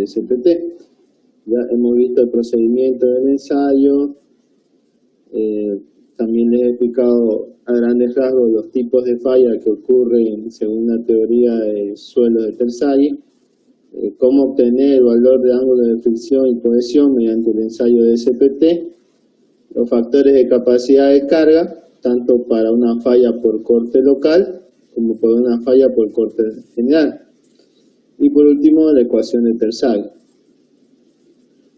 SPT. Ya hemos visto el procedimiento del ensayo, también les he explicado a grandes rasgos los tipos de falla que ocurren según la teoría de suelos de Terzaghi, cómo obtener el valor de ángulo de fricción y cohesión mediante el ensayo de SPT, los factores de capacidad de carga, tanto para una falla por corte local como por una falla por corte general. Y por último, la ecuación de Terzaghi.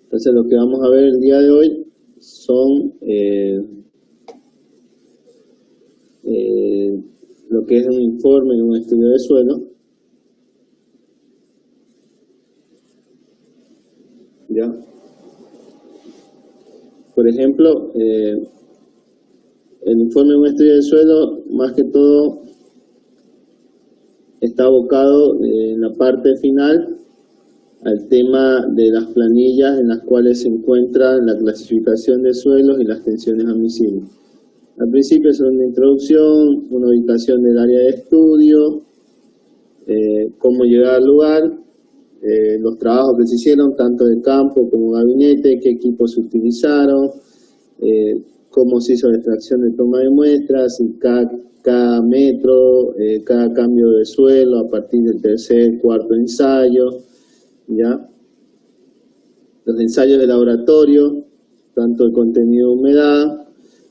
Entonces lo que vamos a ver el día de hoy son lo que es un informe de un estudio de suelo. ¿Ya? Por ejemplo, el informe de un estudio de suelo, más que todo, está abocado en la parte final al tema de las planillas en las cuales se encuentra la clasificación de suelos y las tensiones admisibles. Al principio son una introducción, una ubicación del área de estudio, cómo llegar al lugar, los trabajos que se hicieron, tanto de campo como gabinete, qué equipos se utilizaron, cómo se hizo la extracción de toma de muestras, y cada metro, cada cambio de suelo a partir del tercer, cuarto ensayo, ¿ya? Los ensayos de laboratorio, tanto el contenido de humedad,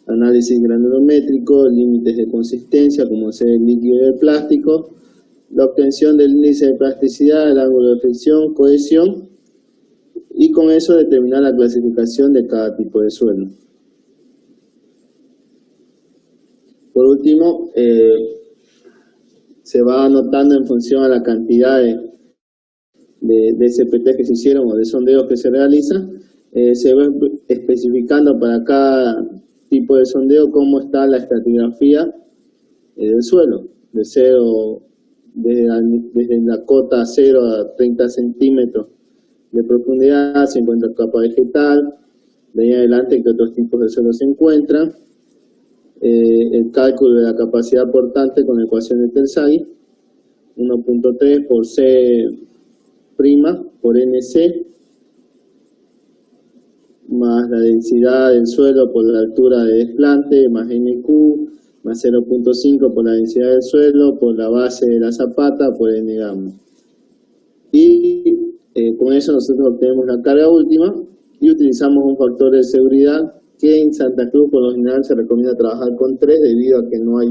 análisis granulométrico, límites de consistencia, como ser el líquido y el plástico, la obtención del índice de plasticidad, el ángulo de fricción, cohesión, y con eso determinar la clasificación de cada tipo de suelo. Por último, se va anotando en función a la cantidad de SPT que se hicieron o de sondeos que se realizan, se va especificando para cada tipo de sondeo cómo está la estratigrafía del suelo, desde la cota 0 a 30 centímetros de profundidad se encuentra capa vegetal, de ahí en adelante que otros tipos de suelo se encuentran, el cálculo de la capacidad portante con la ecuación de Terzaghi, 1.3 por C' por NC, más la densidad del suelo por la altura de desplante, más NQ, más 0.5 por la densidad del suelo, por la base de la zapata, por N gamma. Y con eso nosotros obtenemos la carga última y utilizamos un factor de seguridad que en Santa Cruz por lo general se recomienda trabajar con 3 debido a que no hay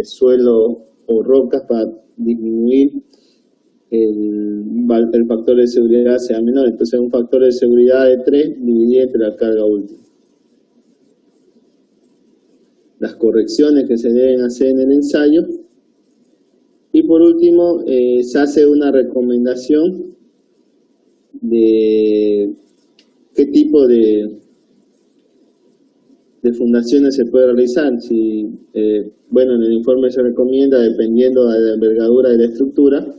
suelo o rocas para disminuir el factor de seguridad sea menor. Entonces un factor de seguridad de 3 dividido entre la carga última. Las correcciones que se deben hacer en el ensayo. Y por último, se hace una recomendación de qué tipo de fundaciones se puede realizar. Si, bueno, en el informe se recomienda, dependiendo de la envergadura de la estructura,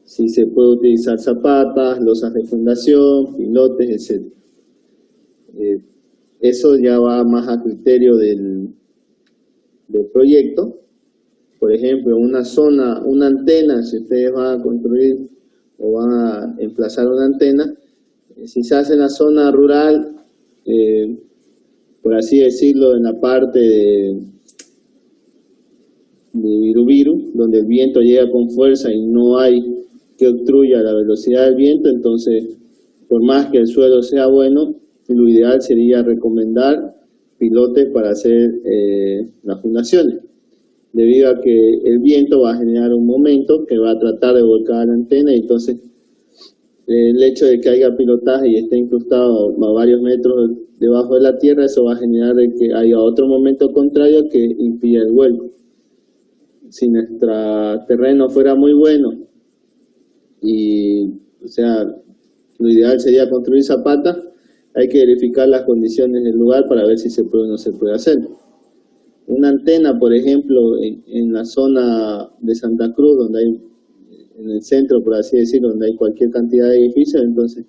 si se puede utilizar zapatas, losas de fundación, pilotes, etc. Eso ya va más a criterio del proyecto. Por ejemplo, una zona, una antena, si ustedes van a construir o van a emplazar una antena, si se hace en la zona rural, por así decirlo, en la parte de Viru, donde el viento llega con fuerza y no hay que obstruya la velocidad del viento, entonces, por más que el suelo sea bueno, lo ideal sería recomendar pilotes para hacer las fundaciones, debido a que el viento va a generar un momento que va a tratar de volcar la antena, y entonces el hecho de que haya pilotaje y esté incrustado a varios metros debajo de la tierra, eso va a generar de que haya otro momento contrario que impida el vuelco. Si nuestro terreno fuera muy bueno y, o sea, lo ideal sería construir zapatas, hay que verificar las condiciones del lugar para ver si se puede o no se puede hacer. Una antena, por ejemplo, en la zona de Santa Cruz, donde hay, en el centro, por así decirlo, donde hay cualquier cantidad de edificios, entonces,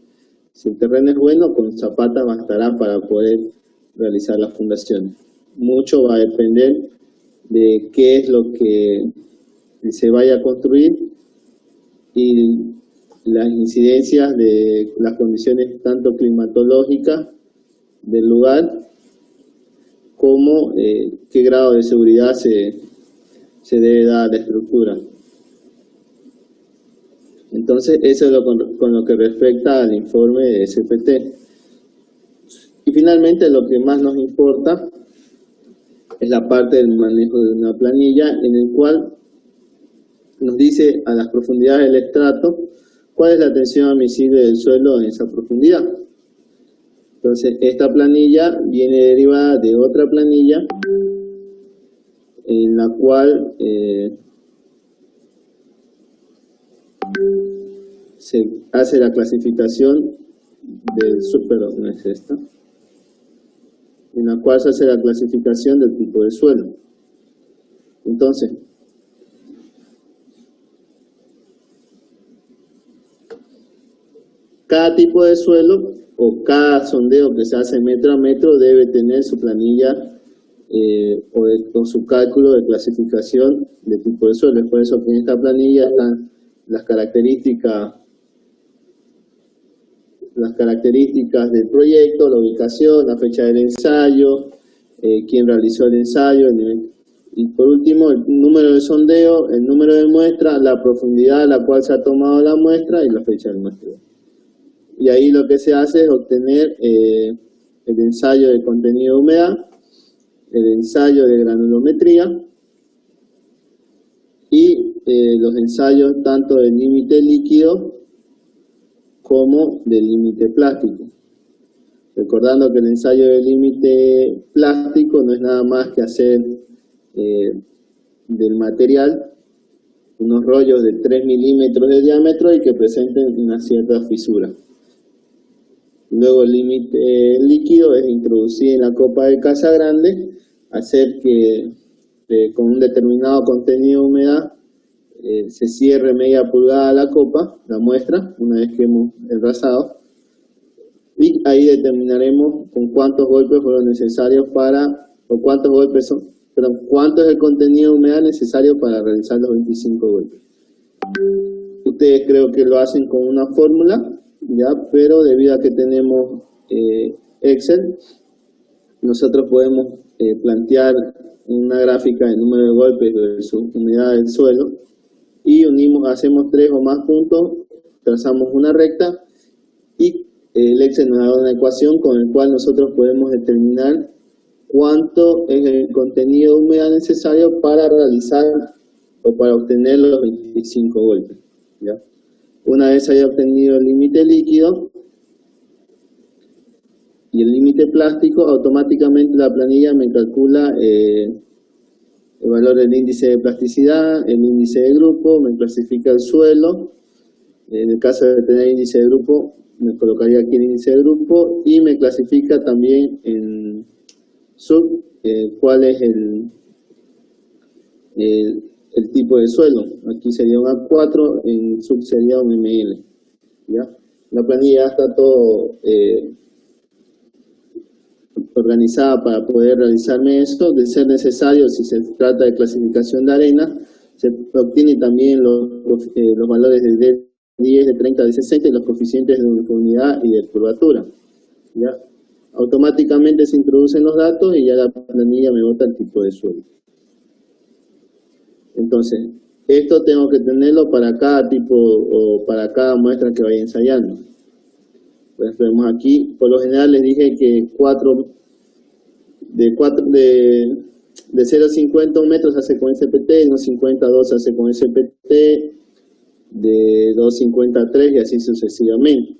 si el terreno es bueno, con zapatas bastará para poder realizar las fundaciones. Mucho va a depender de qué es lo que se vaya a construir y las incidencias de las condiciones tanto climatológicas del lugar como qué grado de seguridad se debe dar a la estructura. Entonces, eso es con lo que respecta al informe de SPT. Y finalmente, lo que más nos importa es la parte del manejo de una planilla en el cual nos dice a las profundidades del estrato cuál es la tensión admisible del suelo en esa profundidad. Entonces, esta planilla viene derivada de otra planilla en la cual se hace la clasificación del suelo, no es esta, en la cual se hace la clasificación del tipo de suelo. Entonces, cada tipo de suelo o cada sondeo que se hace metro a metro debe tener su planilla o su cálculo de clasificación de tipo de suelo. Es por eso que en esta planilla están las características del proyecto, la ubicación, la fecha del ensayo, quién realizó el ensayo, y por último el número de sondeo, el número de muestra, la profundidad a la cual se ha tomado la muestra y la fecha del muestreo. Y ahí lo que se hace es obtener el ensayo de contenido de humedad, el ensayo de granulometría y los ensayos tanto del límite líquido como del límite plástico. Recordando que el ensayo del límite plástico no es nada más que hacer del material unos rollos de 3 milímetros de diámetro y que presenten una cierta fisura. Luego el límite líquido es introducir en la copa de casa grande, hacer que con un determinado contenido de humedad se cierre media pulgada la copa, la muestra, una vez que hemos enrasado, y ahí determinaremos con cuántos golpes fueron necesarios o cuántos golpes son, perdón, cuánto es el contenido de humedad necesario para realizar los 25 golpes. Ustedes creo que lo hacen con una fórmula, ya, pero debido a que tenemos Excel, nosotros podemos plantear una gráfica de número de golpes versus humedad del suelo y hacemos 3 o más puntos, trazamos una recta y el Excel nos da una ecuación con la cual nosotros podemos determinar cuánto es el contenido de humedad necesario para realizar o para obtener los 25 golpes, ¿ya? Una vez haya obtenido el límite líquido y el límite plástico, automáticamente la planilla me calcula el valor del índice de plasticidad, el índice de grupo, me clasifica el suelo. En el caso de tener índice de grupo, me colocaría aquí el índice de grupo y me clasifica también en sub cuál es el tipo de suelo. Aquí sería un A4, en sub sería un ML, ¿ya? La planilla está todo organizada para poder realizarme esto. De ser necesario, si se trata de clasificación de arena, se obtienen también los valores de 10, de 30, de 60 y los coeficientes de uniformidad y de curvatura, ¿ya? Automáticamente se introducen los datos y ya la planilla me bota el tipo de suelo. Entonces, esto tengo que tenerlo para cada tipo o para cada muestra que vaya ensayando. Pues vemos aquí, por lo general les dije que de 0,50 metros se hace con SPT, de 1,50 a 2 se hace con SPT, de 2,50 a 3 y así sucesivamente.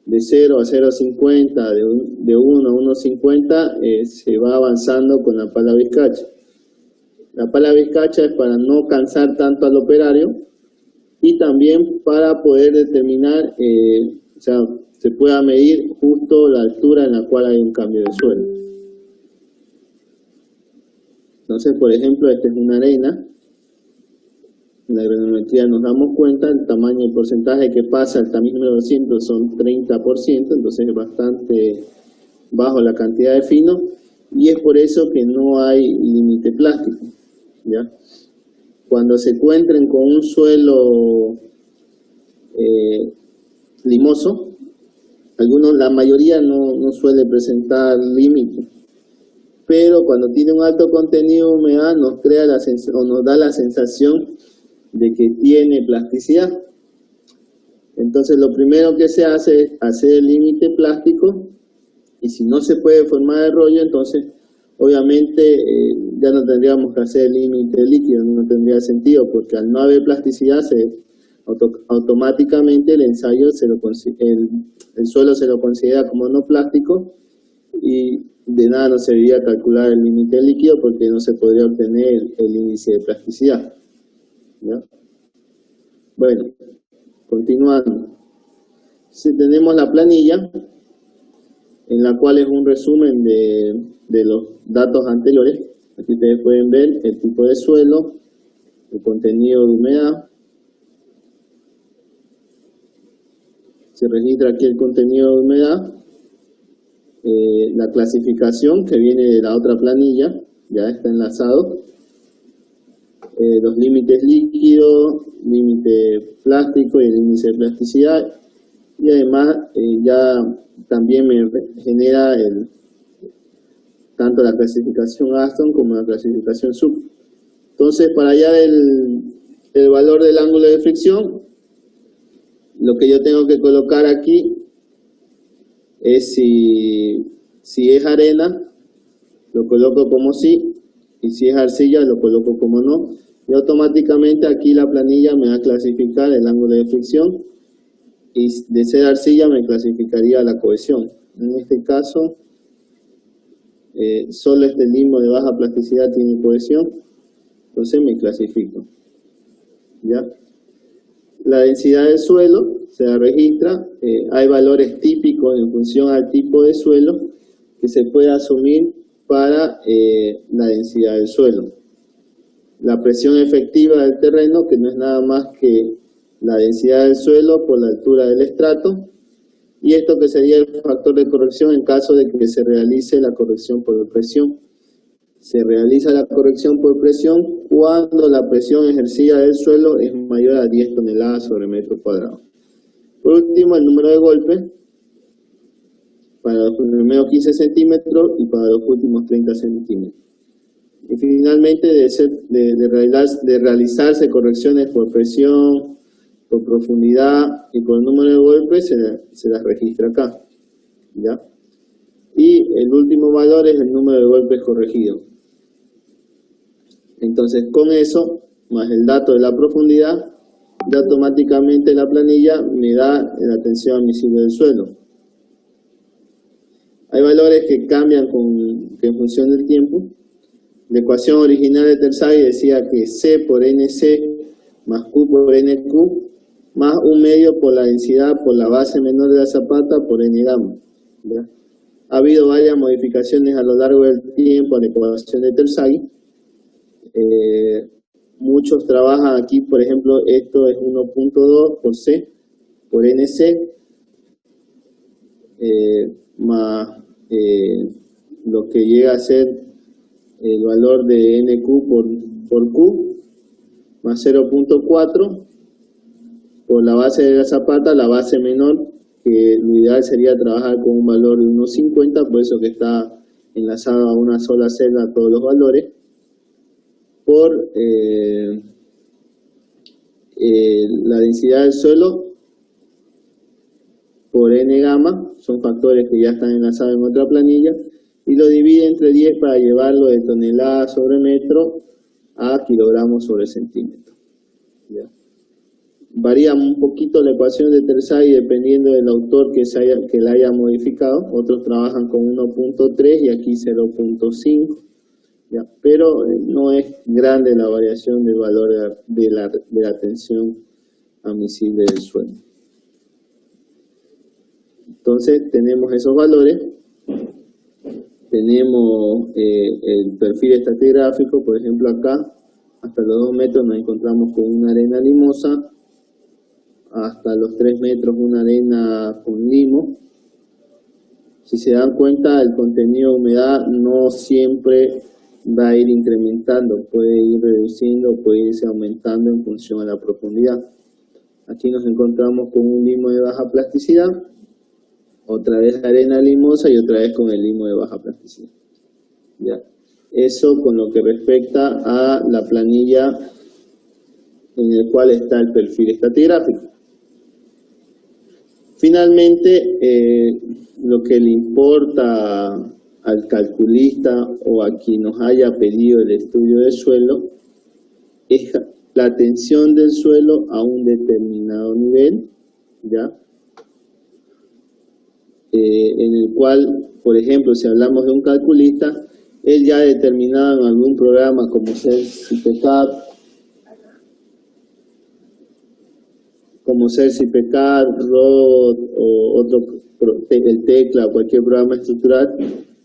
De 0 a 0,50, de 1 a 1,50 se va avanzando con la pala vizcacha. La pala vizcacha es para no cansar tanto al operario y también para poder determinar, o sea, se pueda medir justo la altura en la cual hay un cambio de suelo. Entonces, por ejemplo, esta es una arena. En la granulometría nos damos cuenta, el tamaño, el porcentaje que pasa al tamiz número 200 son 30%, entonces es bastante bajo la cantidad de fino, y es por eso que no hay límite plástico, ¿ya? Cuando se encuentren con un suelo limoso. La mayoría no suele presentar límite, pero cuando tiene un alto contenido de humedad nos da la sensación de que tiene plasticidad. Entonces lo primero que se hace es hacer el límite plástico, y si no se puede formar el rollo, entonces obviamente ya no tendríamos que hacer el límite líquido, no tendría sentido, porque al no haber plasticidad automáticamente el suelo se lo considera como no plástico, y de nada nos serviría calcular el límite líquido porque no se podría obtener el índice de plasticidad. ¿Ya? Bueno, continuando. Si tenemos la planilla, en la cual es un resumen de los datos anteriores. Aquí ustedes pueden ver el tipo de suelo, el contenido de humedad. Se registra aquí el contenido de humedad, la clasificación que viene de la otra planilla, ya está enlazado, los límites líquidos, límite plástico y el índice de plasticidad, y además ya también me genera tanto la clasificación Aston como la clasificación SUB. Entonces, para hallar el valor del ángulo de fricción, lo que yo tengo que colocar aquí es si es arena, lo coloco como sí, y si es arcilla, lo coloco como no. Y automáticamente aquí la planilla me va a clasificar el ángulo de fricción, y de ser arcilla me clasificaría la cohesión. En este caso, solo este limbo de baja plasticidad tiene cohesión, entonces me clasifico. ¿Ya? La densidad del suelo se la registra, hay valores típicos en función al tipo de suelo que se puede asumir para la densidad del suelo. La presión efectiva del terreno, que no es nada más que la densidad del suelo por la altura del estrato, y esto que sería el factor de corrección en caso de que se realice la corrección por presión. Se realiza la corrección por presión cuando la presión ejercida del suelo es mayor a 10 toneladas sobre metro cuadrado. Por último, el número de golpes para los primeros 15 centímetros y para los últimos 30 centímetros. Y finalmente, de realizarse correcciones por presión, por profundidad y por el número de golpes, se las registra acá. ¿Ya? Y el último valor es el número de golpes corregidos. Entonces, con eso, más el dato de la profundidad, ya automáticamente la planilla me da la tensión admisible del suelo. Hay valores que cambian en función del tiempo. La ecuación original de Terzaghi decía que C por NC más Q por NQ más un medio por la densidad por la base menor de la zapata por N gamma. ¿Ya? Ha habido varias modificaciones a lo largo del tiempo a la ecuación de Terzaghi. Muchos trabajan aquí, por ejemplo, esto es 1.2 por C por NC más lo que llega a ser el valor de NQ por Q más 0.4 por la base de la zapata, la base menor, que lo ideal sería trabajar con un valor de 1.50, por eso que está enlazado a una sola celda todos los valores, por la densidad del suelo por N gamma, son factores que ya están enlazados en otra planilla, y lo divide entre 10 para llevarlo de toneladas sobre metro a kilogramos sobre centímetro. ¿Ya? Varía un poquito la ecuación de Terzaghi dependiendo del autor que la haya modificado. Otros trabajan con 1.3 y aquí 0.5. ¿Ya? Pero no es grande la variación del valor de la tensión admisible del suelo. Entonces tenemos esos valores. Tenemos el perfil estratigráfico, por ejemplo acá, hasta los 2 metros nos encontramos con una arena limosa, hasta los 3 metros una arena con limo. Si se dan cuenta, el contenido de humedad no siempre va a ir incrementando, puede ir reduciendo, puede irse aumentando en función a la profundidad. Aquí nos encontramos con un limo de baja plasticidad, otra vez arena limosa y otra vez con el limo de baja plasticidad. ¿Ya? Eso con lo que respecta a la planilla en el cual está el perfil estratigráfico. Finalmente, lo que le importa al calculista o a quien nos haya pedido el estudio de suelo es la tensión del suelo a un determinado nivel, ¿ya? En el cual, por ejemplo, si hablamos de un calculista, él ya ha determinado en algún programa como CIPECAD, ROD o otro, el Tecla o cualquier programa estructural,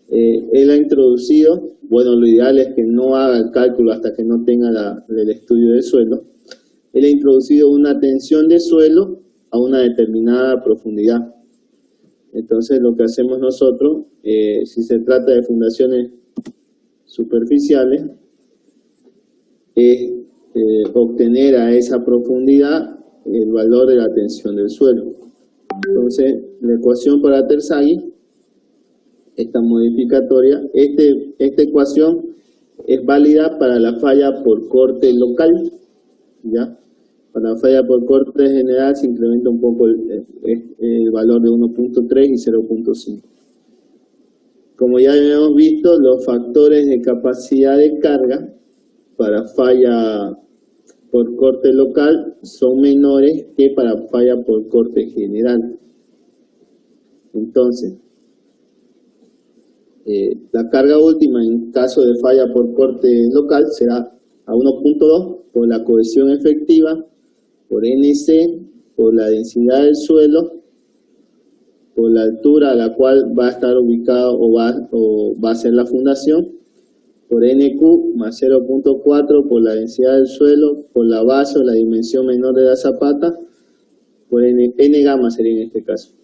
él ha introducido, bueno, lo ideal es que no haga el cálculo hasta que no tenga el estudio de suelo, él ha introducido una tensión de suelo a una determinada profundidad. Entonces lo que hacemos nosotros, si se trata de fundaciones superficiales, es obtener a esa profundidad el valor de la tensión del suelo. Entonces, la ecuación para Terzaghi, esta modificatoria, esta ecuación es válida para la falla por corte local, ¿ya? Para la falla por corte general se incrementa un poco el valor de 1.3 y 0.5. Como ya hemos visto, los factores de capacidad de carga para falla por corte local son menores que para falla por corte general. Entonces, la carga última en caso de falla por corte local será a 1.2 por la cohesión efectiva, por NC, por la densidad del suelo, por la altura a la cual va a estar ubicado o va a ser la fundación, por NQ más 0.4 por la densidad del suelo, por la base o la dimensión menor de la zapata, por N gamma sería en este caso.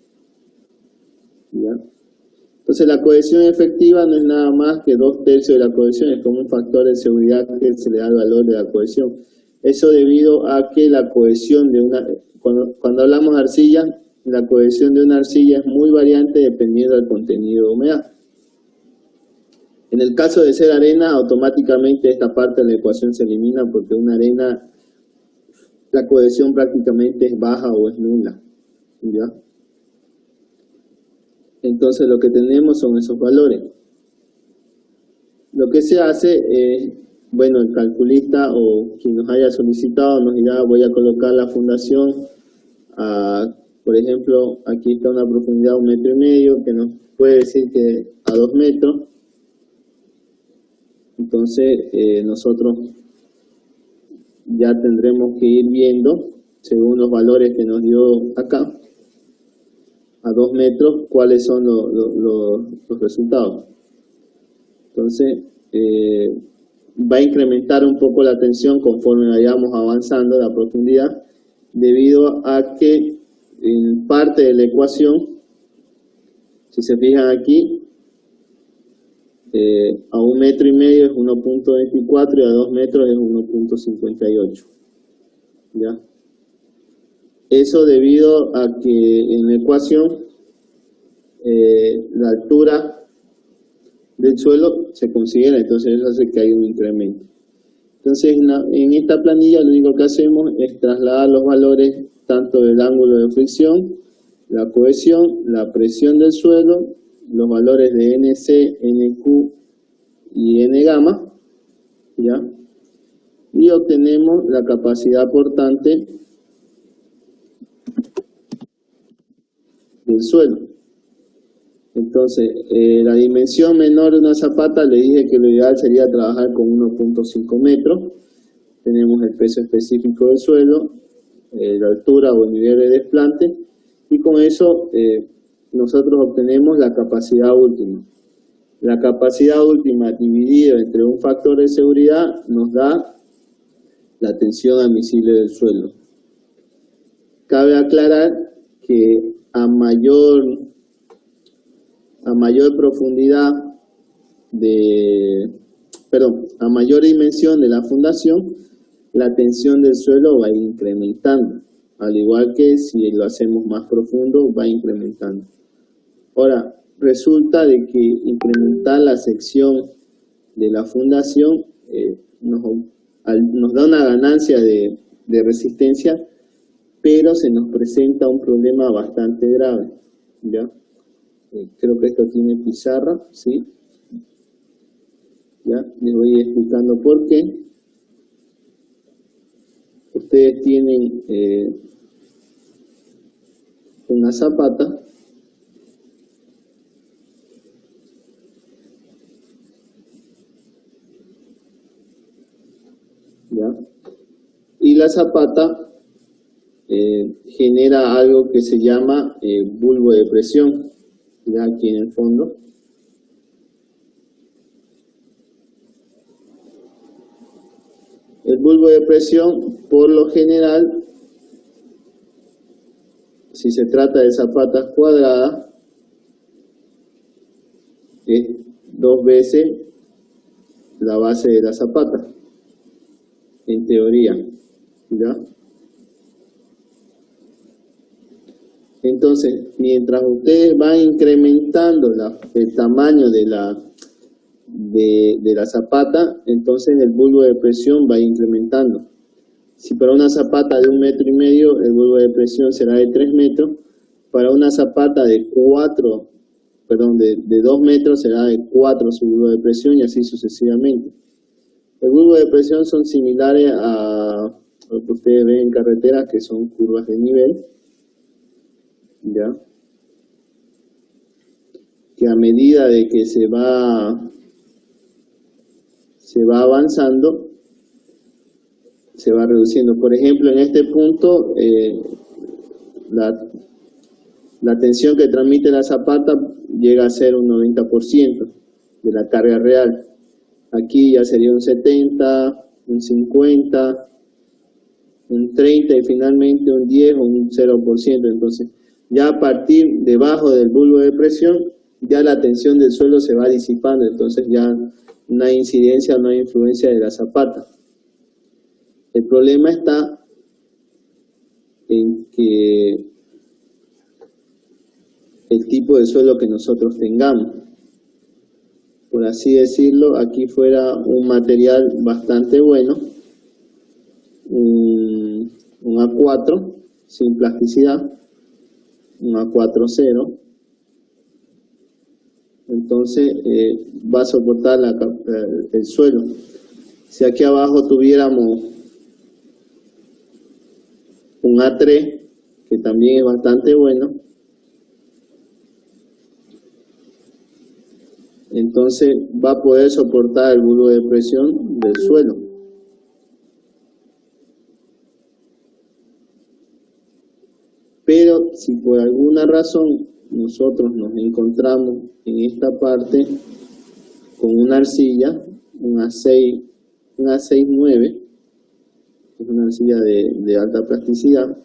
¿Ya? Entonces la cohesión efectiva no es nada más que 2/3 de la cohesión, es como un factor de seguridad que se le da el valor de la cohesión. Eso debido a que la cohesión de una, cuando hablamos de arcilla, la cohesión de una arcilla es muy variante dependiendo del contenido de humedad. En el caso de ser arena, automáticamente esta parte de la ecuación se elimina porque una arena, la cohesión prácticamente es baja o es nula, ¿ya? Entonces lo que tenemos son esos valores. Lo que se hace es, bueno, el calculista o quien nos haya solicitado nos dirá, voy a colocar la fundación a, por ejemplo, aquí está una profundidad de 1,5 metros, que nos puede decir que a 2 metros. Entonces nosotros ya tendremos que ir viendo, según los valores que nos dio acá, a 2 metros, cuáles son los resultados. Entonces va a incrementar un poco la tensión conforme vayamos avanzando la profundidad, debido a que en parte de la ecuación, si se fijan aquí, a 1,5 metros es 1.24 y a 2 metros es 1.58. ¿Ya? Eso debido a que en la ecuación la altura del suelo se considera, entonces eso hace que hay un incremento. Entonces en esta planilla lo único que hacemos es trasladar los valores tanto del ángulo de fricción, la cohesión, la presión del suelo, los valores de NC, NQ y N gamma, ¿ya? Y obtenemos la capacidad portante del suelo. Entonces, la dimensión menor de una zapata, le dije que lo ideal sería trabajar con 1.5 metros. Tenemos el peso específico del suelo, la altura o el nivel de desplante, y con eso nosotros obtenemos la capacidad última. La capacidad última dividida entre un factor de seguridad nos da la tensión admisible del suelo. Cabe aclarar que a mayor profundidad a mayor dimensión de la fundación, la tensión del suelo va a ir incrementando. al igual que si lo hacemos más profundo va incrementando. Ahora, resulta de que incrementar la sección de la fundación nos da una ganancia de resistencia, pero se nos presenta un problema bastante grave, ¿ya? Creo que esto tiene pizarra, ¿sí? ¿Ya? Les voy explicando por qué. Ustedes tienen una zapata, ¿ya? Y la zapata genera algo que se llama bulbo de presión, ¿ya? Aquí en el fondo. El bulbo de presión, por lo general, si se trata de zapatas cuadradas, es 2 veces la base de la zapata, en teoría, ¿ya? Entonces, mientras ustedes van incrementando el tamaño de la zapata, entonces el bulbo de presión va incrementando. Si para una zapata de 1,5 metros, el bulbo de presión será de 3 metros. Para una zapata de 2 metros será de 4 su bulbo de presión, y así sucesivamente. El bulbo de presión son similares a lo que ustedes ven en carreteras, que son curvas de nivel, ¿ya? Que a medida de que se va avanzando, se va reduciendo. Por ejemplo, en este punto, la tensión que transmite la zapata llega a ser un 90% de la carga real. Aquí ya sería un 70, un 50, un 30 y finalmente un 10 o un 0%. Entonces, ya a partir debajo del bulbo de presión, ya la tensión del suelo se va disipando, entonces ya no hay incidencia, no hay influencia de la zapata. El problema está en que el tipo de suelo que nosotros tengamos, por así decirlo, aquí fuera un material bastante bueno, un A4 sin plasticidad, un A4-0, entonces va a soportar el suelo. Si aquí abajo tuviéramos un A3, que también es bastante bueno, entonces va a poder soportar el bulbo de presión del suelo. Pero si por alguna razón nosotros nos encontramos en esta parte con una arcilla, una A6-9, es una arcilla de alta plasticidad,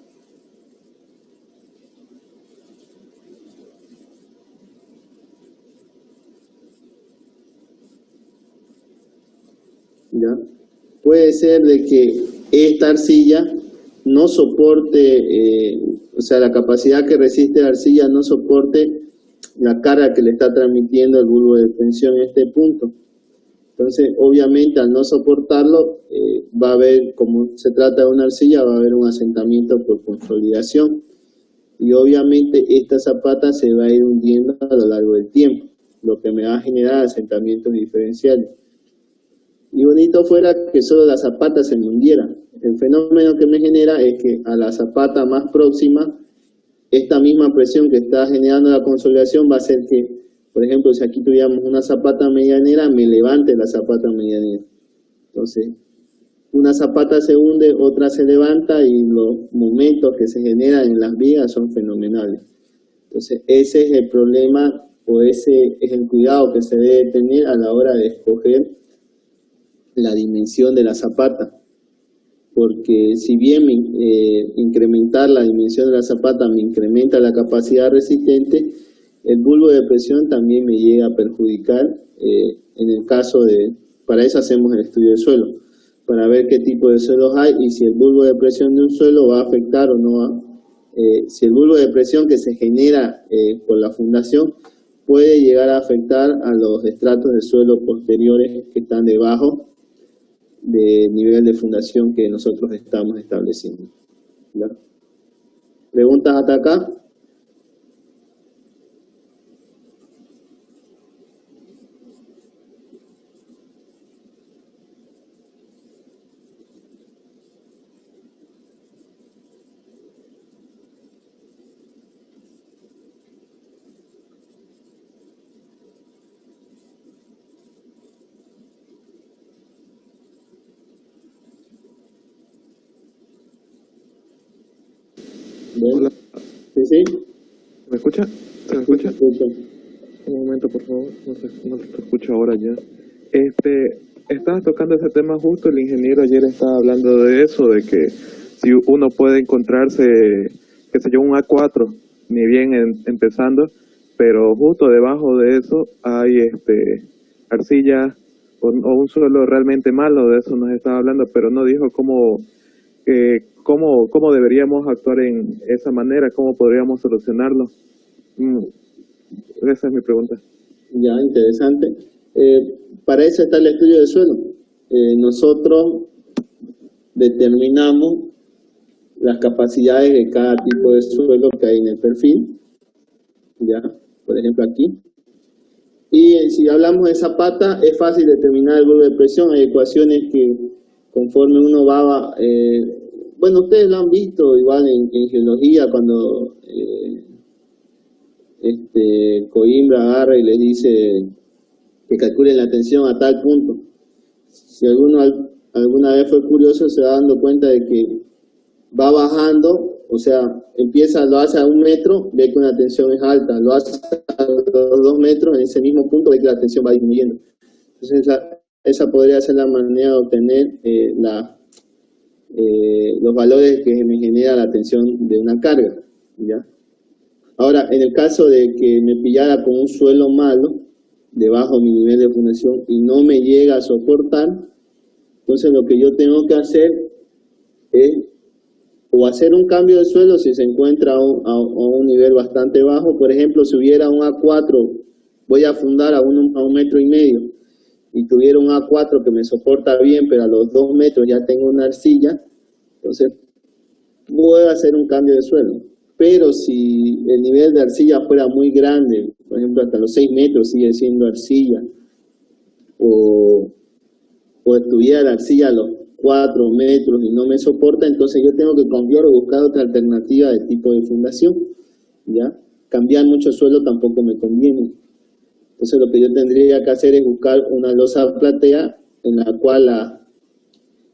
¿ya? Puede ser de que esta arcilla no soporte, o sea, la capacidad que resiste la arcilla no soporte la carga que le está transmitiendo el bulbo de tensión en este punto. Entonces, obviamente, al no soportarlo, va a haber, como se trata de una arcilla, va a haber un asentamiento por consolidación. Y obviamente esta zapata se va a ir hundiendo a lo largo del tiempo, lo que me va a generar asentamientos diferenciales. Y bonito fuera que solo la zapata se me hundiera. El fenómeno que me genera es que a la zapata más próxima, esta misma presión que está generando la consolidación va a hacer que, por ejemplo, si aquí tuviéramos una zapata medianera, me levante la zapata medianera. Entonces, una zapata se hunde, otra se levanta y los momentos que se generan en las vigas son fenomenales. Entonces, ese es el problema, o ese es el cuidado que se debe tener a la hora de escoger la dimensión de la zapata. Porque si bien incrementar la dimensión de la zapata me incrementa la capacidad resistente, el bulbo de presión también me llega a perjudicar en el caso de, para eso hacemos el estudio del suelo. para ver qué tipo de suelos hay y si el bulbo de presión de un suelo va a afectar o no va. Si el bulbo de presión que se genera por la fundación puede llegar a afectar a los estratos de suelo posteriores que están debajo del nivel de fundación que nosotros estamos estableciendo. ¿Ya? ¿Preguntas hasta acá? Hola, ¿Ven? ¿Sí, sí? ¿me escucha? ¿Se me Sí, escucha? escucho. Un momento, por favor. No te escucho ahora ya. Estabas tocando ese tema justo. El ingeniero ayer estaba hablando de eso, de que si uno puede encontrarse, qué sé yo, un A4, ni bien empezando, pero justo debajo de eso hay arcilla o un suelo realmente malo. De eso nos estaba hablando, pero no dijo cómo deberíamos actuar en esa manera, cómo podríamos solucionarlo. Mm, Esa es mi pregunta. Ya, interesante. Para eso está el estudio de suelo. Nosotros determinamos las capacidades de cada tipo de suelo que hay en el perfil, ya, por ejemplo aquí. Y si hablamos de zapata, es fácil determinar el bulbo de presión. Hay ecuaciones que conforme uno va, bueno, ustedes lo han visto igual en geología cuando Coimbra agarra y les dice que calculen la tensión a tal punto. Si alguna vez fue curioso, se va dando cuenta de que va bajando, o sea, lo hace a 1 metro, ve que una tensión es alta, lo hace a 2 metros, en ese mismo punto ve que la tensión va disminuyendo. Entonces esa podría ser la manera de obtener los valores que me genera la tensión de una carga, ¿ya? Ahora, en el caso de que me pillara con un suelo malo, debajo de mi nivel de fundación, y no me llega a soportar, entonces lo que yo tengo que hacer es o hacer un cambio de suelo si se encuentra a un nivel bastante bajo. Por ejemplo, si hubiera un A4, voy a fundar a 1,5 metros, y tuviera un A4 que me soporta bien, pero a los 2 metros ya tengo una arcilla, entonces puedo hacer un cambio de suelo. Pero si el nivel de arcilla fuera muy grande, por ejemplo, hasta los 6 metros sigue siendo arcilla, o, o estuviera la arcilla a los 4 metros y no me soporta, entonces yo tengo que cambiar o buscar otra alternativa de tipo de fundación, ¿ya? Cambiar mucho suelo tampoco me conviene. Entonces lo que yo tendría que hacer es buscar una losa platea en la cual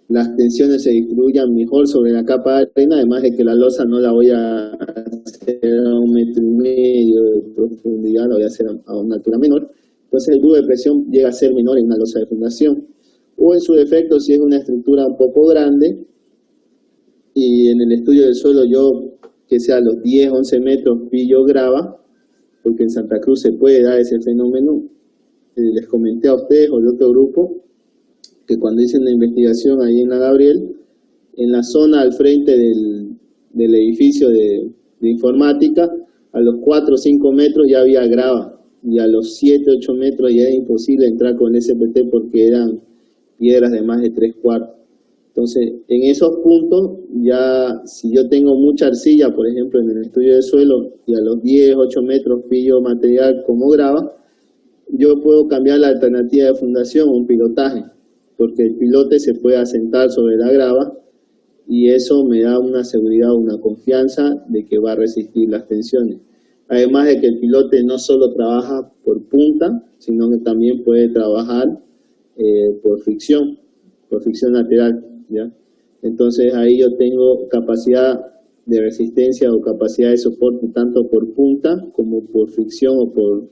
las tensiones se distribuyan mejor sobre la capa de arena, además de que la losa no la voy a hacer a 1,5 metros de profundidad, la voy a hacer a una altura menor. Entonces el bulbo de presión llega a ser menor en una losa de fundación. O en su defecto, si es una estructura un poco grande, y en el estudio del suelo yo, que sea a los 10, 11 metros, pillo grava, porque en Santa Cruz se puede dar ese fenómeno. Les comenté a ustedes o de otro grupo, que cuando hice una investigación ahí en la Gabriel, en la zona al frente del edificio de informática, a los 4 o 5 metros ya había grava, y a los 7, 8 metros ya era imposible entrar con el SPT porque eran piedras de más de 3/4. Entonces, en esos puntos, ya si yo tengo mucha arcilla, por ejemplo, en el estudio de suelo, y a los 10, 8 metros pillo material como grava, yo puedo cambiar la alternativa de fundación a un pilotaje, porque el pilote se puede asentar sobre la grava y eso me da una seguridad, una confianza de que va a resistir las tensiones. Además de que el pilote no solo trabaja por punta, sino que también puede trabajar por fricción lateral, ¿ya? Entonces ahí yo tengo capacidad de resistencia o capacidad de soporte tanto por punta como por fricción o por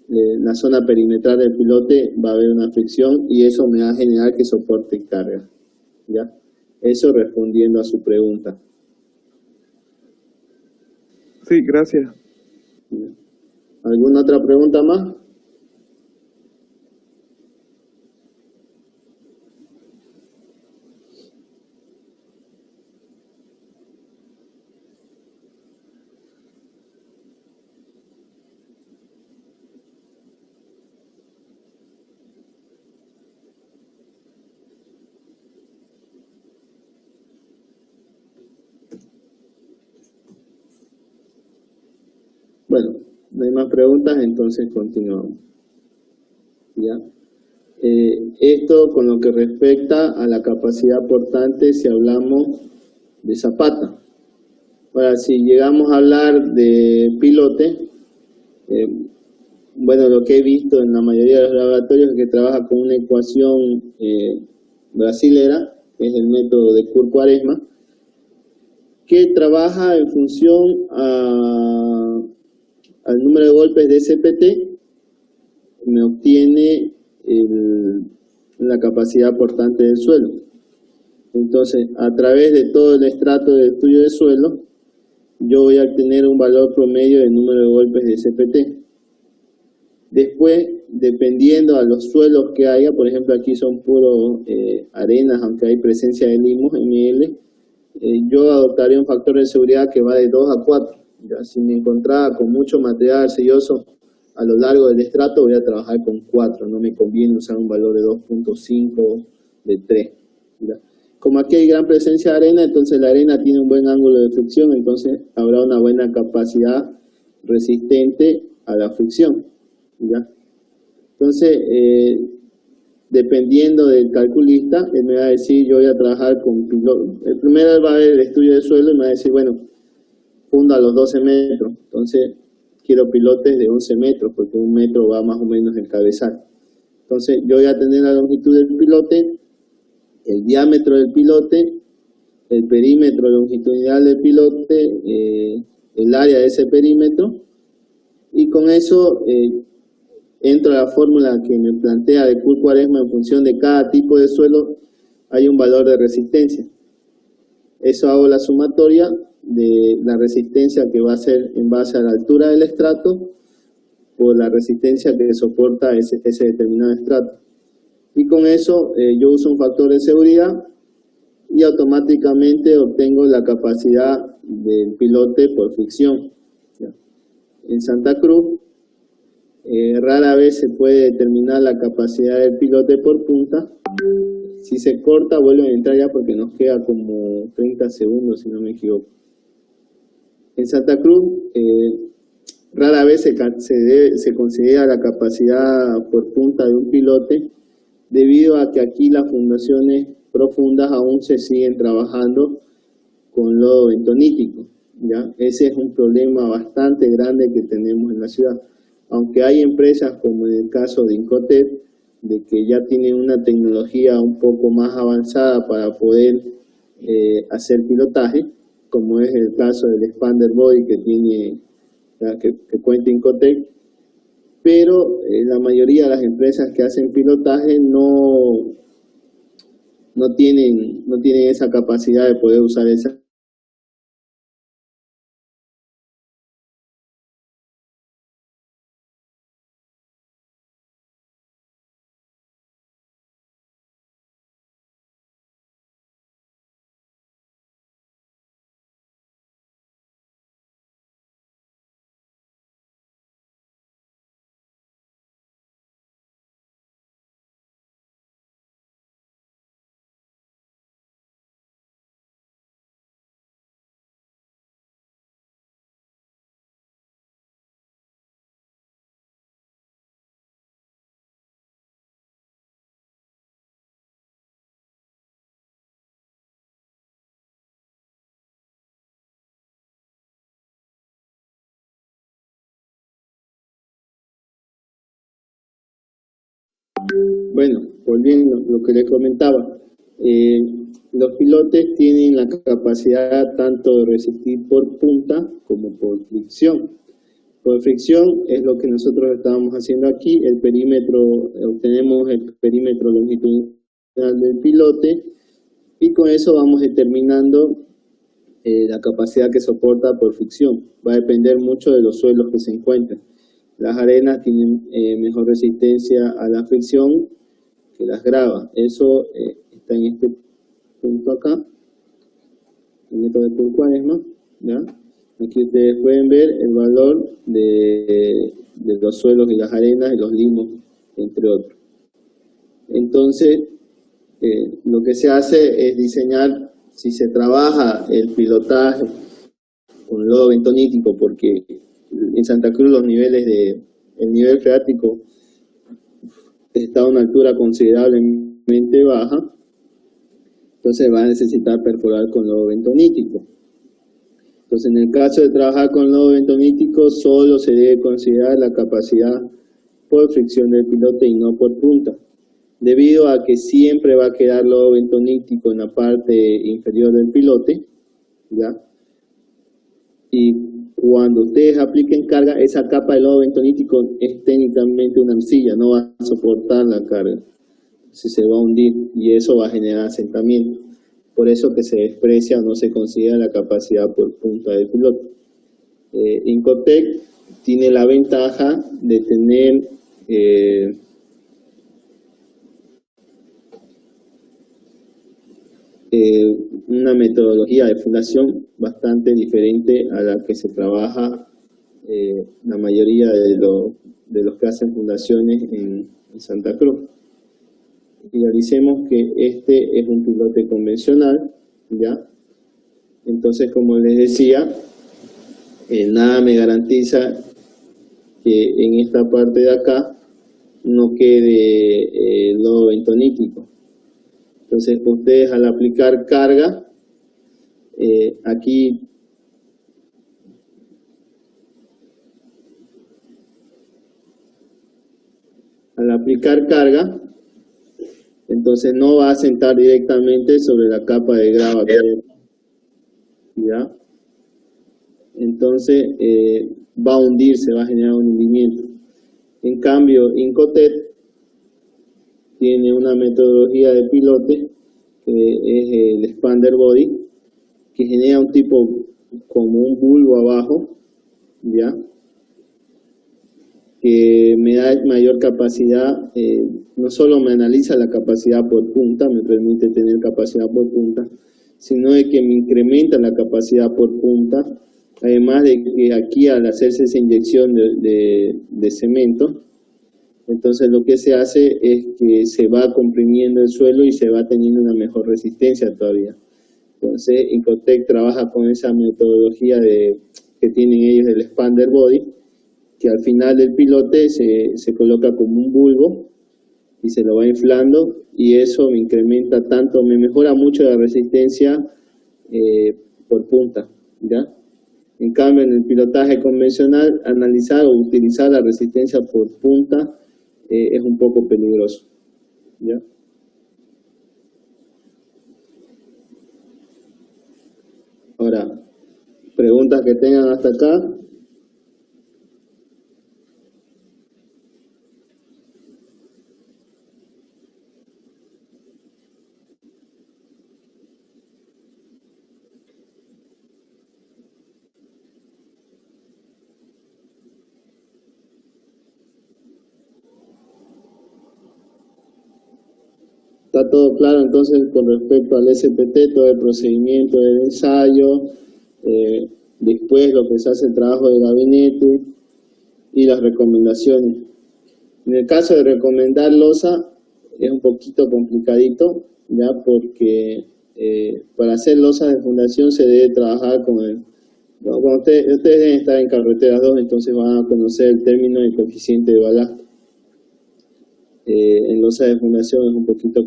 la zona perimetral del pilote. Va a haber una fricción y eso me va a generar que soporte carga, ¿ya? Eso respondiendo a su pregunta. Sí, gracias. ¿Alguna otra pregunta más? Bueno, no hay más preguntas, entonces continuamos. ¿Ya? Esto con lo que respecta a la capacidad portante si hablamos de zapata. Ahora, si llegamos a hablar de pilote, bueno, lo que he visto en la mayoría de los laboratorios es que trabaja con una ecuación brasilera, que es el método de Court-Quaresma, que trabaja en función al número de golpes de SPT, me obtiene la capacidad portante del suelo. Entonces, a través de todo el estrato de estudio de suelo, yo voy a obtener un valor promedio del número de golpes de SPT. Después, dependiendo a los suelos que haya, por ejemplo aquí son puros arenas, aunque hay presencia de limos, ML, yo adoptaría un factor de seguridad que va de 2 a 4. ¿Ya? Si me encontraba con mucho material arcilloso a lo largo del estrato, voy a trabajar con 4, no me conviene usar un valor de 2.5, de 3. ¿Ya? Como aquí hay gran presencia de arena, entonces la arena tiene un buen ángulo de fricción, entonces habrá una buena capacidad resistente a la fricción. ¿Ya? Entonces, dependiendo del calculista, él me va a decir, yo voy a trabajar con pilotes. El primero él va a ver el estudio de suelo y me va a decir, bueno, funda los 12 metros, entonces quiero pilotes de 11 metros, porque un metro va más o menos el cabezal. Entonces, yo voy a tener la longitud del pilote, el diámetro del pilote, el perímetro longitudinal del pilote, el área de ese perímetro, y con eso entro a la fórmula que me plantea de Court-Quaresma. En función de cada tipo de suelo hay un valor de resistencia. Eso hago la sumatoria de la resistencia que va a ser en base a la altura del estrato por la resistencia que soporta ese determinado estrato. Y con eso yo uso un factor de seguridad y automáticamente obtengo la capacidad del pilote por fricción. ¿Ya? En Santa Cruz rara vez se puede determinar la capacidad del pilote por punta. Si se corta, vuelven a entrar ya porque nos queda como 30 segundos, si no me equivoco. En Santa Cruz, rara vez se considera la capacidad por punta de un pilote, debido a que aquí las fundaciones profundas aún se siguen trabajando con lodo bentonítico. ¿Ya? Ese es un problema bastante grande que tenemos en la ciudad. Aunque hay empresas, como en el caso de Incotec, de que ya tienen una tecnología un poco más avanzada para poder hacer pilotaje, como es el caso del Expander Body que cuenta Incotec, pero la mayoría de las empresas que hacen pilotaje no tienen esa capacidad de poder usar esa. Bueno, volviendo a lo que les comentaba, los pilotes tienen la capacidad tanto de resistir por punta como por fricción. Por fricción es lo que nosotros estábamos haciendo aquí, el perímetro, obtenemos el perímetro longitudinal del pilote y con eso vamos determinando la capacidad que soporta por fricción. Va a depender mucho de los suelos que se encuentren. Las arenas tienen mejor resistencia a la fricción que las gravas. Eso está en este punto acá, el método de Court-Quaresma, ¿ya? Aquí ustedes pueden ver el valor de los suelos y las arenas y los limos, entre otros. Entonces, lo que se hace es diseñar, si se trabaja el pilotaje con lodo bentonítico, porque en Santa Cruz el nivel freático está a una altura considerablemente baja, entonces va a necesitar perforar con lodo bentonítico. Entonces, en el caso de trabajar con lodo bentonítico, solo se debe considerar la capacidad por fricción del pilote y no por punta, debido a que siempre va a quedar lodo bentonítico en la parte inferior del pilote, ¿ya? Y cuando ustedes apliquen carga, esa capa de lodo bentonítico es técnicamente una arcilla, no va a soportar la carga, se va a hundir y eso va a generar asentamiento. Por eso que se desprecia o no se considera la capacidad por punta del piloto. Incotec tiene la ventaja de tener una metodología de fundación bastante diferente a la que se trabaja la mayoría de los que hacen fundaciones en Santa Cruz. Visualicemos que este es un pilote convencional, ¿ya? Entonces, como les decía, nada me garantiza que en esta parte de acá no quede lodo bentonítico. Entonces, ustedes al aplicar carga, aquí al aplicar carga, entonces no va a sentar directamente sobre la capa de grava, ¿ya? Entonces va a hundirse, va a generar un hundimiento. En cambio, Incotec tiene una metodología de pilote que es el expander body, que genera un tipo como un bulbo abajo, ¿ya? Que me da mayor capacidad, no solo me analiza la capacidad por punta, me permite tener capacidad por punta, sino de que me incrementa la capacidad por punta, además de que aquí al hacerse esa inyección de cemento, entonces lo que se hace es que se va comprimiendo el suelo y se va teniendo una mejor resistencia todavía. Entonces Incotec trabaja con esa metodología que tienen ellos del expander body, que al final del pilote se coloca como un bulbo y se lo va inflando, y eso me incrementa tanto, me mejora mucho la resistencia por punta, ¿ya? En cambio, en el pilotaje convencional, analizar o utilizar la resistencia por punta es un poco peligroso, ¿ya? Ahora, preguntas que tengan hasta acá. Está todo claro entonces con respecto al SPT, todo el procedimiento del ensayo, después lo que se hace el trabajo de gabinete y las recomendaciones. En el caso de recomendar losa es un poquito complicadito, ya, porque para hacer losas de fundación se debe trabajar con el... Bueno, cuando ustedes deben estar en carreteras 2, entonces van a conocer el término de coeficiente de balasto. En losa de fundación es un poquito...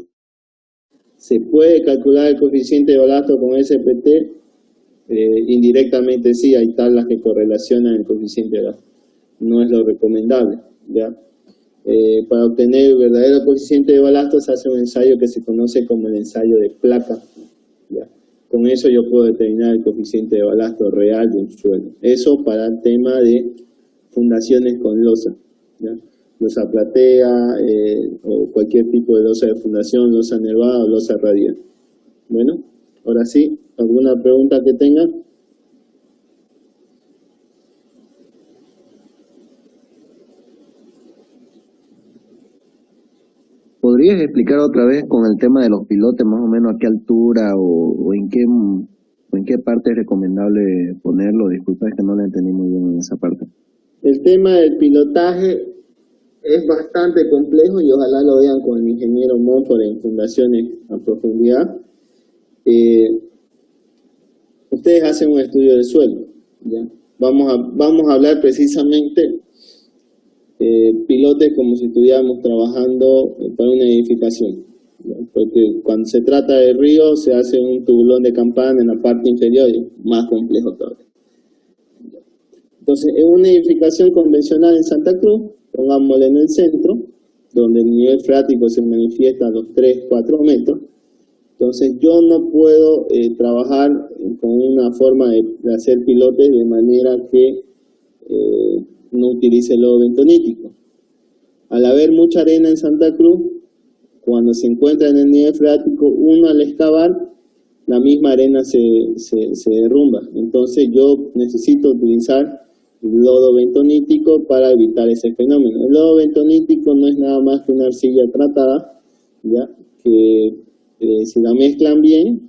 Se puede calcular el coeficiente de balasto con SPT, indirectamente sí, hay tablas que correlacionan el coeficiente de balasto. No es lo recomendable, ¿ya? Para obtener el verdadero coeficiente de balasto se hace un ensayo que se conoce como el ensayo de placa, ¿ya? Con eso yo puedo determinar el coeficiente de balasto real de un suelo. Eso para el tema de fundaciones con losa, ¿ya? Losa platea o cualquier tipo de losa de fundación, losa nervada o losa radial. Bueno, ahora sí, ¿alguna pregunta que tengan? ¿Podrías explicar otra vez con el tema de los pilotes, más o menos a qué altura o en qué parte es recomendable ponerlo? Disculpa, es que no lo entendí muy bien en esa parte. El tema del pilotaje es bastante complejo y ojalá lo vean con el ingeniero Monfort en fundaciones a profundidad. Ustedes hacen un estudio de suelo, ¿ya? vamos a hablar precisamente pilotes como si estuviéramos trabajando para una edificación, ¿no? Porque cuando se trata de río se hace un tubulón de campana en la parte inferior, y más complejo todavía. Entonces, en una edificación convencional en Santa Cruz, pongámosle en el centro, donde el nivel freático se manifiesta a los 3-4 metros, entonces yo no puedo trabajar con una forma de hacer pilotes de manera que no utilice el lodo bentonítico. Al haber mucha arena en Santa Cruz, cuando se encuentra en el nivel freático, uno al excavar, la misma arena se derrumba. Entonces yo necesito utilizar el lodo bentonítico para evitar ese fenómeno. El lodo bentonítico no es nada más que una arcilla tratada, ¿ya? Que si la mezclan bien,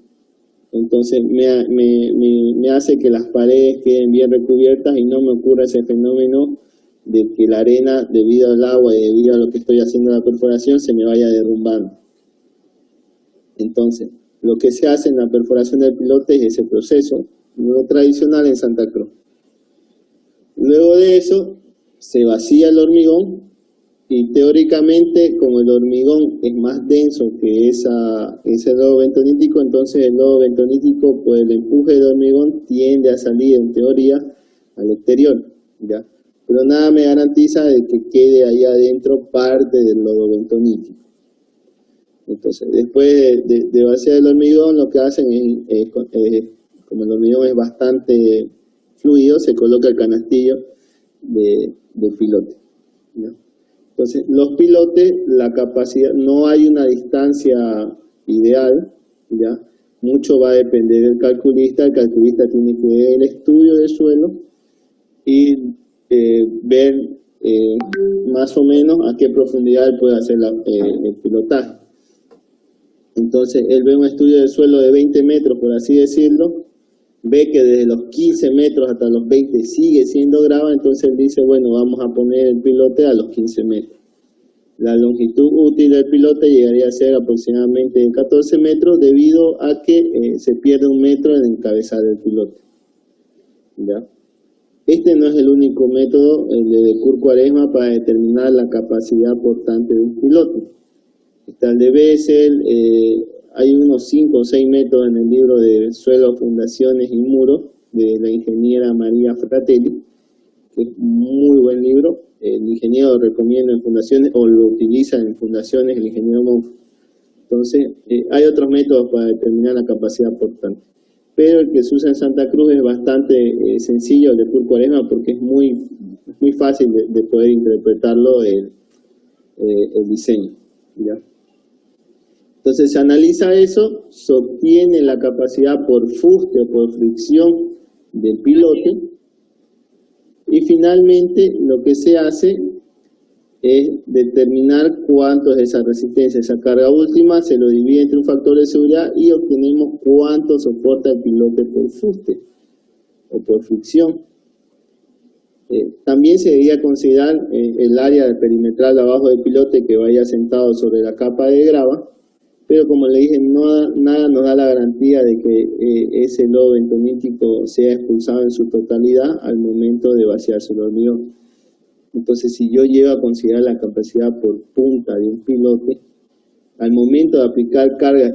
entonces me hace que las paredes queden bien recubiertas y no me ocurra ese fenómeno de que la arena, debido al agua y debido a lo que estoy haciendo la perforación, se me vaya derrumbando. Entonces, lo que se hace en la perforación del pilote es ese proceso, lo tradicional en Santa Cruz. Luego de eso, se vacía el hormigón y teóricamente, como el hormigón es más denso que ese lodo bentonítico, entonces el lodo bentonítico, pues el empuje del hormigón tiende a salir en teoría al exterior, ¿ya? Pero nada me garantiza de que quede ahí adentro parte del lodo bentonítico. Entonces, después de vaciar el hormigón, lo que hacen es como el hormigón es bastante fluido, se coloca el canastillo del pilote, ¿no? Entonces, los pilotes, la capacidad, no hay una distancia ideal, ¿ya? Mucho va a depender del calculista. El calculista tiene que ver el estudio del suelo y ver más o menos a qué profundidad él puede hacer el pilotaje. Entonces, él ve un estudio del suelo de 20 metros, por así decirlo, ve que desde los 15 metros hasta los 20 sigue siendo grava, entonces él dice, bueno, vamos a poner el pilote a los 15 metros. La longitud útil del pilote llegaría a ser aproximadamente de 14 metros debido a que se pierde 1 metro en el cabezal del pilote, ¿ya? Este no es el único método, el de Decur-Cuaresma, para determinar la capacidad portante de un pilote. Está el de Bessel, hay unos 5 o 6 métodos en el libro de Suelos, Fundaciones y Muros de la ingeniera María Fratelli, que es un muy buen libro. El ingeniero lo recomienda en fundaciones o lo utiliza en fundaciones el ingeniero Monfort. Entonces, hay otros métodos para determinar la capacidad portante. Pero el que se usa en Santa Cruz es bastante sencillo, el de Decur-Cuaresma, porque es muy fácil de poder interpretarlo el diseño, ¿ya? Entonces se analiza eso, se obtiene la capacidad por fuste o por fricción del pilote y finalmente lo que se hace es determinar cuánto es esa resistencia, esa carga última, se lo divide entre un factor de seguridad y obtenemos cuánto soporta el pilote por fuste o por fricción. También se debería considerar el área perimetral abajo del pilote que vaya sentado sobre la capa de grava, pero como le dije, nada nos da la garantía de que ese lodo bentonítico sea expulsado en su totalidad al momento de vaciarse el hormigón. Entonces, si yo llego a considerar la capacidad por punta de un pilote, al momento de aplicar carga,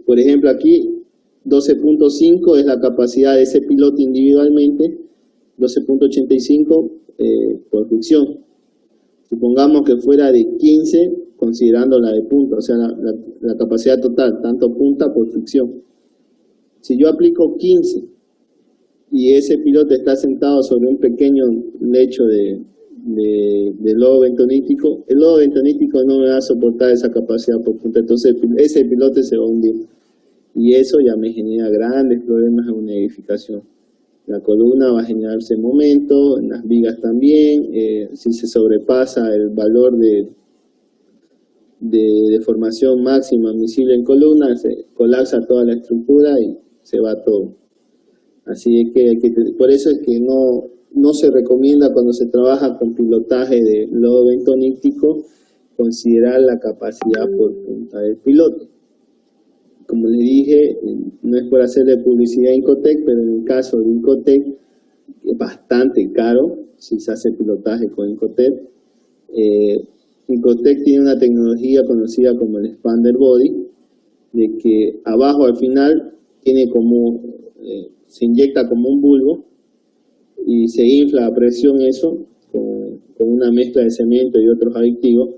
por ejemplo aquí 12.5 es la capacidad de ese pilote individualmente, 12.85 por fricción. Supongamos que fuera de 15, considerando la de punta, o sea, la capacidad total, tanto punta por fricción. Si yo aplico 15 y ese pilote está sentado sobre un pequeño lecho de lodo bentonítico, el lodo bentonítico no me va a soportar esa capacidad por punta, entonces ese pilote se va a hundir. Y eso ya me genera grandes problemas en una edificación. La columna va a generarse en momento, en las vigas también, si se sobrepasa el valor de deformación máxima admisible en columna, se colapsa toda la estructura y se va todo. Así es que por eso es que no se recomienda cuando se trabaja con pilotaje de lodo bentonítico considerar la capacidad por punta del pilote. Como les dije, no es por hacerle publicidad a Incotec, pero en el caso de Incotec es bastante caro si se hace pilotaje con Incotec. Incotec tiene una tecnología conocida como el expander body, de que abajo al final tiene como, se inyecta como un bulbo y se infla a presión eso con una mezcla de cemento y otros aditivos,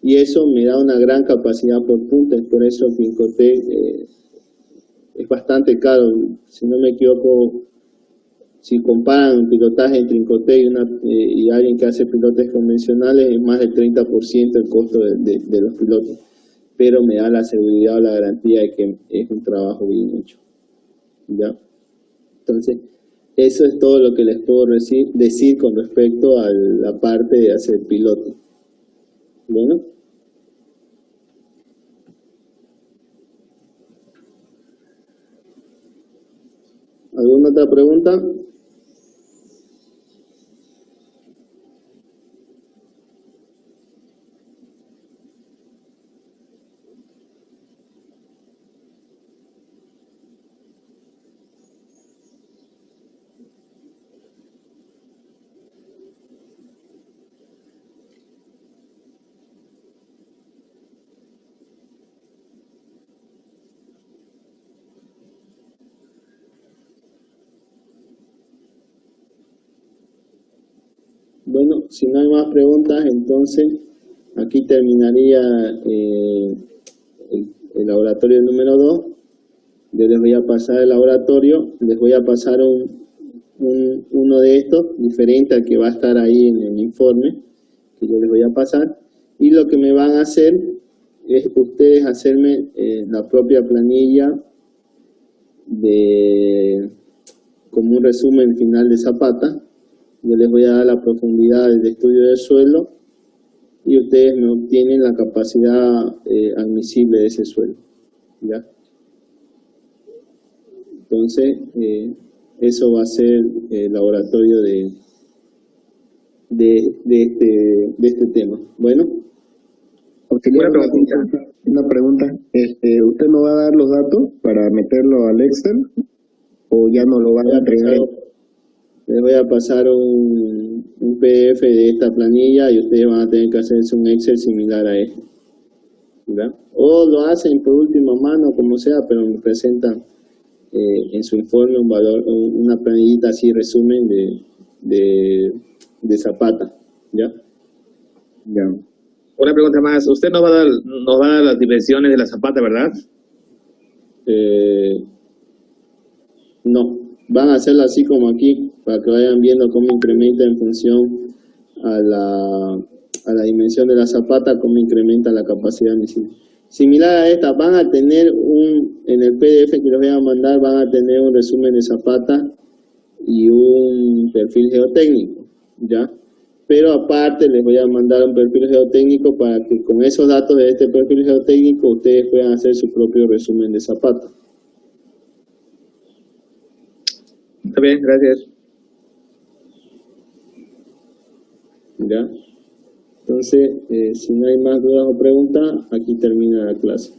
y eso me da una gran capacidad por punta. Es por eso que Incotec es bastante caro. Si no me equivoco, si comparan el pilotaje entre Incotec y alguien que hace pilotes convencionales, es más del 30% el costo de los pilotos, pero me da la seguridad o la garantía de que es un trabajo bien hecho, ¿ya? Entonces, eso es todo lo que les puedo decir con respecto a la parte de hacer piloto. Bueno. ¿Alguna otra pregunta? Bueno, si no hay más preguntas, entonces aquí terminaría el laboratorio número 2. Yo les voy a pasar el laboratorio, les voy a pasar uno de estos, diferente al que va a estar ahí en el informe, que yo les voy a pasar. Y lo que me van a hacer es ustedes hacerme la propia planilla como un resumen final de Zapata. Yo les voy a dar la profundidad del estudio del suelo y ustedes me obtienen la capacidad admisible de ese suelo, ¿ya? Entonces, eso va a ser el laboratorio de este tema. Bueno. Una pregunta. ¿Usted no va a dar los datos para meterlo al Excel o ya no lo va a entregar? Les voy a pasar un PDF de esta planilla y ustedes van a tener que hacerse un Excel similar a este, ¿verdad? O lo hacen por última mano, como sea, pero me presentan en su informe un valor, una planillita así, resumen de Zapata, ¿ya? Ya. Una pregunta más. Usted nos va a dar las dimensiones de la Zapata, ¿verdad? No, van a hacerlo así como aquí, para que vayan viendo cómo incrementa en función a la dimensión de la Zapata, cómo incrementa la capacidad admisible. Similar a esta, van a tener en el PDF que les voy a mandar, van a tener un resumen de Zapata y un perfil geotécnico, ¿ya? Pero aparte les voy a mandar un perfil geotécnico para que con esos datos de este perfil geotécnico ustedes puedan hacer su propio resumen de Zapata. Está bien, gracias. ¿Ya? Entonces, si no hay más dudas o preguntas, aquí termina la clase.